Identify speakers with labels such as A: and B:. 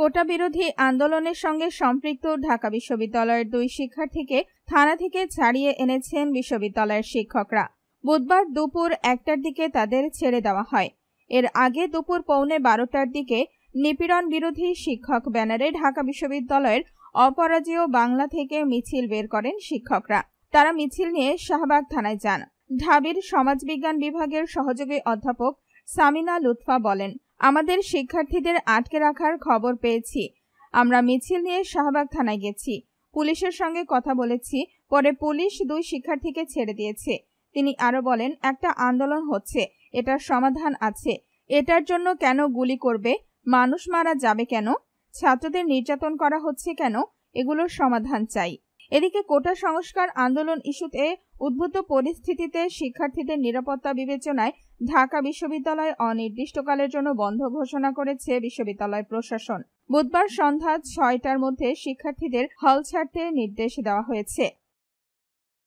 A: কোটা বিরোধী আন্দোলনের সঙ্গে সম্পৃক্ত ঢাকা বিশ্ববিদ্যালয়ের 2 শিক্ষার্থীকে থানা থেকে ছাড়িয়ে এনেছেন বিশ্ববিদ্যালয়ের শিক্ষকরা। বুধবার দুপুর 1টার দিকে তাদের ছেড়ে দেওয়া হয়। এর আগে দুপুর 12:15টার দিকে নিপীড়ন বিরোধী শিক্ষক ব্যানারে ঢাকা বিশ্ববিদ্যালয়ের অপরাজেয় বাংলা থেকে মিছিল বের করেন শিক্ষকরা। তারা মিছিল নিয়ে শাহবাগ থানায় যান। ঢাবির সমাজবিজ্ঞান বিভাগের সহযোগী অধ্যাপক সামিনা লুৎফা বলেন, আমাদের শিক্ষার্থীদের আটকে রাখার খবর পেয়েছি। আমরা মিছিল নিয়ে শাহবাগ থানায় গেছি, পুলিশের সঙ্গে কথা বলেছি, পরে পুলিশ 2 শিক্ষার্থীকে ছেড়ে দিয়েছে। তিনি আরো বলেন, একটা আন্দোলন হচ্ছে, এটার সমাধান আছে। এটার জন্য কেন গুলি করবে? মানুষ মারা যাবে কেন? ছাত্রদের নির্যাতন করা হচ্ছে কেন? এগুলোর সমাধান চাই। এদিকে কোটা সংস্কার আন্দোলন ইস্যুতে উদ্ভূত পরিস্থিতিতে শিক্ষার্থীদের নিরাপত্তা বিবেচনায় ঢাকা বিশ্ববিদ্যালয় অনির্দিষ্টকালের জন্য বন্ধ ঘোষণা করেছে বিশ্ববিদ্যালয় প্রশাসন। বুধবার সন্ধ্যা 6টার মধ্যে শিক্ষার্থীদের হল ছাড়তে নির্দেশ দেওয়া হয়েছে।